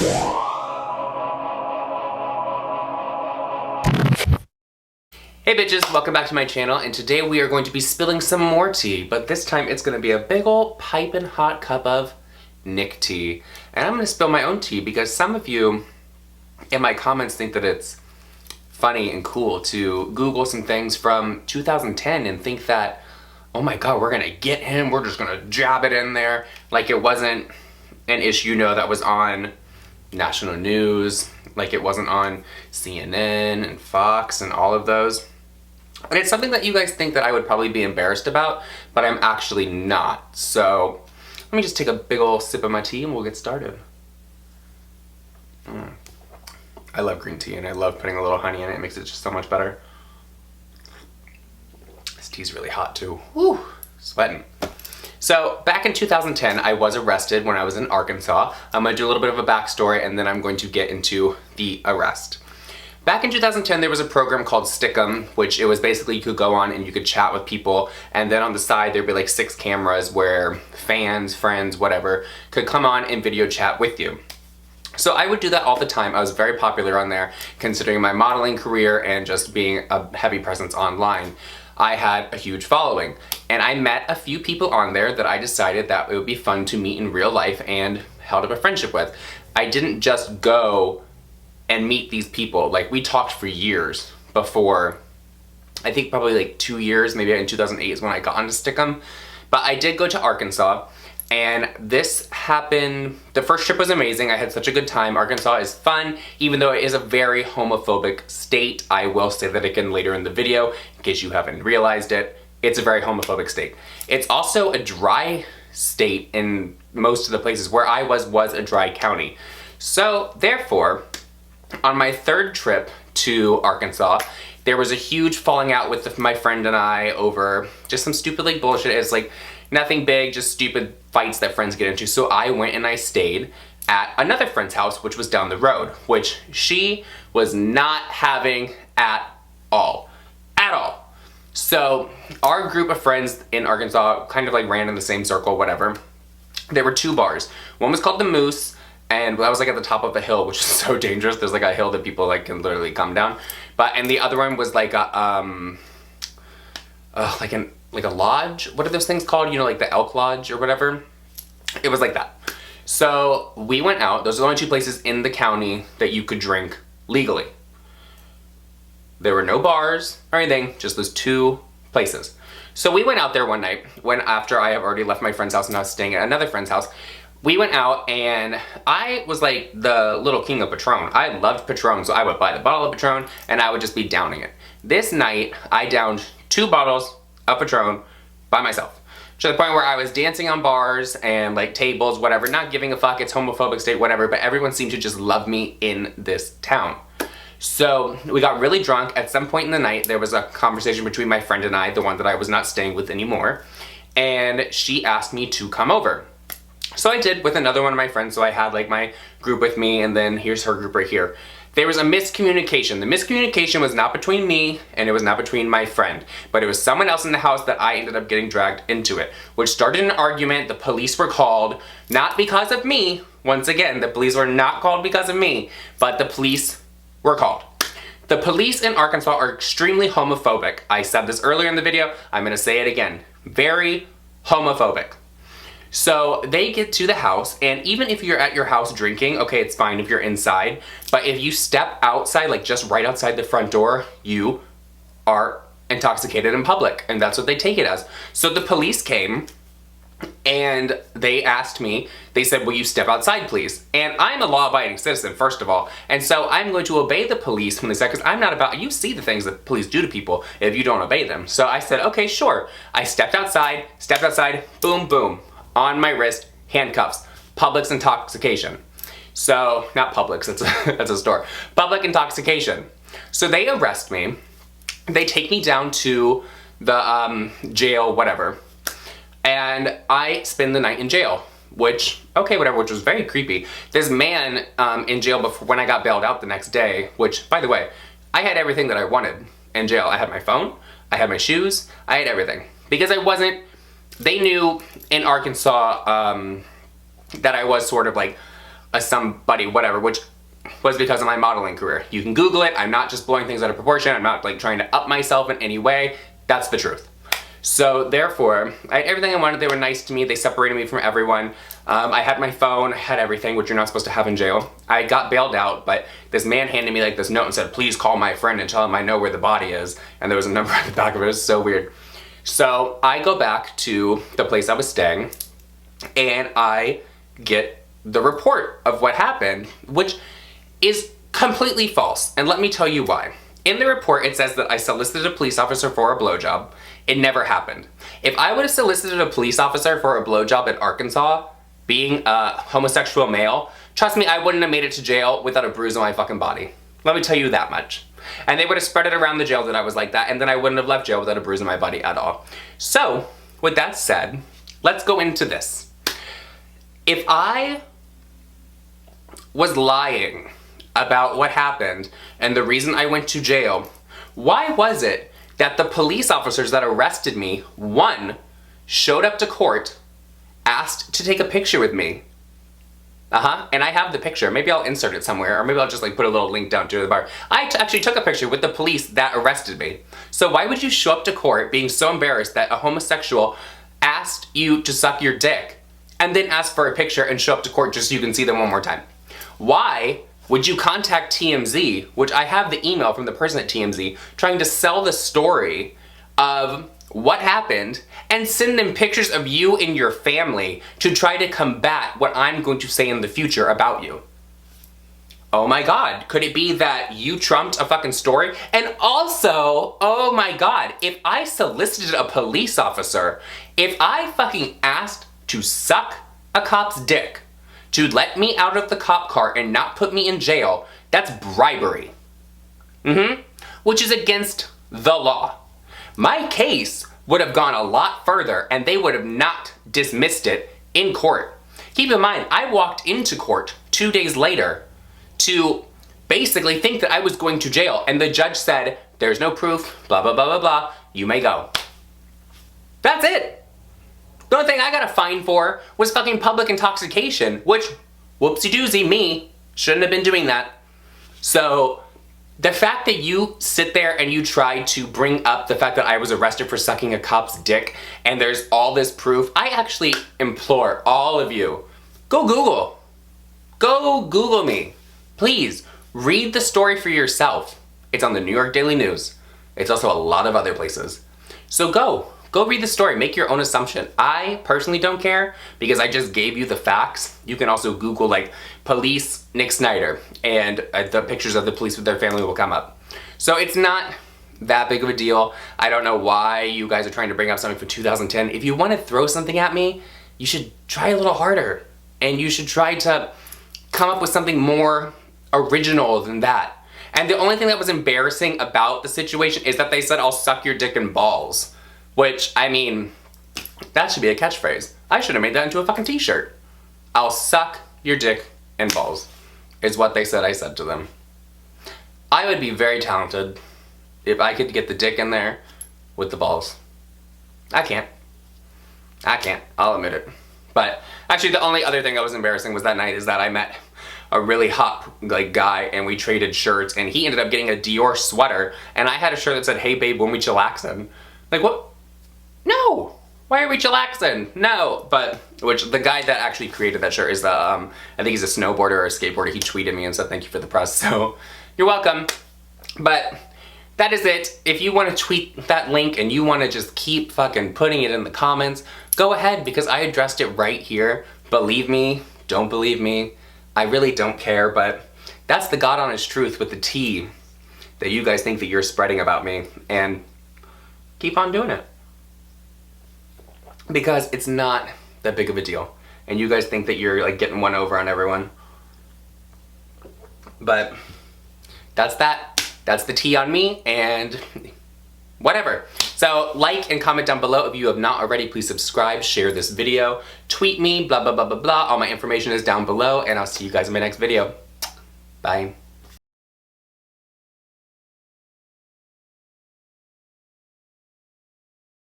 Hey bitches, welcome back to my channel, and today we are going to be spilling some more tea, but this time it's going to be a big ol' piping hot cup of Nick tea. And I'm going to spill my own tea because some of you in my comments think that it's funny and cool to Google some things from 2010 and think that, oh my god, we're going to get him, we're just going to jab it in there, like it wasn't an issue, that was on national news, like it wasn't on CNN and Fox and all of those. And it's something that you guys think that I would probably be embarrassed about, but I'm actually not. So let me just take a big ol' sip of my tea and we'll get started. I love green tea and I love putting a little honey in it. It makes it just so much better. This tea's really hot too. Woo, sweating. So back in 2010, I was arrested when I was in Arkansas. I'm gonna do a little bit of a backstory and then I'm going to get into the arrest. Back in 2010, there was a program called Stick'em, which it was basically you could go on and you could chat with people, and then on the side there'd be like 6 cameras where fans, friends, whatever, could come on and video chat with you. So I would do that all the time. I was very popular on there, considering my modeling career and just being a heavy presence online. I had a huge following, and I met a few people on there that I decided that it would be fun to meet in real life and held up a friendship with. I didn't just go and meet these people. Like, we talked for years before, I think probably like 2 years, maybe in 2008 is when I got onto Stick'em. But I did go to Arkansas, and this happened, the first trip was amazing. I had such a good time. Arkansas is fun, even though it is a very homophobic state. I will say that again later in the video, in case you haven't realized it. It's a very homophobic state. It's also a dry state in most of the places. Where I was a dry county. So, therefore, on my third trip to Arkansas, there was a huge falling out with my friend and I over just some stupid like bullshit. It's like nothing big, just stupid fights that friends get into. So I went and I stayed at another friend's house, which was down the road, which she was not having at all. At all. So our group of friends in Arkansas kind of like ran in the same circle, whatever. There were 2 bars. One was called the Moose, and that was like at the top of a hill, which is so dangerous. There's like a hill that people like can literally come down. And the other one was like a like a lodge. What are those things called? Like the Elk Lodge or whatever. It was like that. So we went out. Those are the only 2 places in the county that you could drink legally. There were no bars or anything, just those 2 places. So we went out there one night after I have already left my friend's house and I was staying at another friend's house. We went out and I was like the little king of Patron. I loved Patron, so I would buy the bottle of Patron and I would just be downing it. This night, I downed 2 bottles of Patron by myself. To the point where I was dancing on bars and like tables, whatever, not giving a fuck, it's homophobic state, whatever, but everyone seemed to just love me in this town. So we got really drunk. At some point in the night, there was a conversation between my friend and I, the one that I was not staying with anymore, and she asked me to come over. So I did with another one of my friends, so I had like my group with me, and then here's her group right here. There was a miscommunication. The miscommunication was not between me, and it was not between my friend, but it was someone else in the house that I ended up getting dragged into it, which started an argument. The police were called, not because of me. Once again, the police were not called because of me, but the police were called. The police in Arkansas are extremely homophobic. I said this earlier in the video, I'm gonna say it again. Very homophobic. So they get to the house, and even if you're at your house drinking, okay, it's fine if you're inside, but if you step outside, like just right outside the front door, you are intoxicated in public, and that's what they take it as. So the police came, and they asked me, they said, will you step outside, please? And I'm a law-abiding citizen, first of all, and so I'm going to obey the police when they said, because I'm not about, you see the things that police do to people if you don't obey them. So I said, okay, sure. I stepped outside, boom, boom. On my wrist, handcuffs, Publix intoxication. So, not Publix, that's a store. Public intoxication. So they arrest me, they take me down to the jail, whatever, and I spend the night in jail, which, okay, whatever, which was very creepy. This man in jail before, when I got bailed out the next day, which, by the way, I had everything that I wanted in jail. I had my phone, I had my shoes, I had everything. Because I wasn't, they knew in Arkansas that I was sort of like somebody, whatever, which was because of my modeling career. You can Google it. I'm not just blowing things out of proportion. I'm not like trying to up myself in any way. That's the truth. So therefore, I had everything I wanted. They were nice to me. They separated me from everyone. I had my phone, I had everything, which you're not supposed to have in jail. I got bailed out, but this man handed me like this note and said, please call my friend and tell him I know where the body is. And there was a number at the back of it. It was so weird. So I go back to the place I was staying and I get the report of what happened, which is completely false. And let me tell you why. In the report, it says that I solicited a police officer for a blowjob. It never happened. If I would have solicited a police officer for a blowjob in Arkansas, being a homosexual male, trust me, I wouldn't have made it to jail without a bruise on my fucking body. Let me tell you that much. And they would have spread it around the jail that I was like that, and then I wouldn't have left jail without a bruise on my body at all. So, with that said, let's go into this. If I was lying about what happened and the reason I went to jail, why was it that the police officers that arrested me, one, showed up to court, asked to take a picture with me, and I have the picture. Maybe I'll insert it somewhere, or maybe I'll just like put a little link down to the bar. I actually took a picture with the police that arrested me. So why would you show up to court being so embarrassed that a homosexual asked you to suck your dick and then ask for a picture and show up to court just so you can see them one more time? Why would you contact TMZ, which I have the email from the person at TMZ, trying to sell the story of what happened and send them pictures of you and your family to try to combat what I'm going to say in the future about you? Oh my God, could it be that you trumped a fucking story? And also, oh my God, if I solicited a police officer, if I fucking asked to suck a cop's dick to let me out of the cop car and not put me in jail, that's bribery. Which is against the law. My case would have gone a lot further and they would have not dismissed it in court. Keep in mind, I walked into court 2 days later to basically think that I was going to jail, and the judge said, there's no proof, blah, blah, blah, blah, blah, you may go. That's it. The only thing I got a fine for was fucking public intoxication, which, whoopsie doozy, me, shouldn't have been doing that. So, the fact that you sit there and you try to bring up the fact that I was arrested for sucking a cop's dick and there's all this proof, I actually implore all of you, go Google. Go Google me. Please, read the story for yourself. It's on the New York Daily News. It's also a lot of other places. So go read the story, make your own assumption. I personally don't care because I just gave you the facts. You can also Google like police Nick Snyder and the pictures of the police with their family will come up. So it's not that big of a deal. I don't know why you guys are trying to bring up something from 2010. If you want to throw something at me, you should try a little harder and you should try to come up with something more original than that. And the only thing that was embarrassing about the situation is that they said, I'll suck your dick and balls. Which, I mean, that should be a catchphrase. I should have made that into a fucking t-shirt. I'll suck your dick and balls, is what they said I said to them. I would be very talented if I could get the dick in there with the balls. I can't. I'll admit it. But actually the only other thing that was embarrassing was that night is that I met a really hot like guy and we traded shirts and he ended up getting a Dior sweater and I had a shirt that said, hey babe, when we chillaxin'. Like what? No! Why are we chillaxing? No! But, which the guy that actually created that shirt is the, I think he's a snowboarder or a skateboarder. He tweeted me and said thank you for the press, so you're welcome. But that is it. If you want to tweet that link and you want to just keep fucking putting it in the comments, go ahead because I addressed it right here. Believe me, don't believe me, I really don't care, but that's the God honest truth with the tea that you guys think that you're spreading about me, and keep on doing it. Because it's not that big of a deal. And you guys think that you're like getting one over on everyone. But that's that. That's the tea on me and whatever. So like and comment down below if you have not already. Please subscribe, share this video, tweet me, blah, blah, blah, blah, blah. All my information is down below and I'll see you guys in my next video. Bye.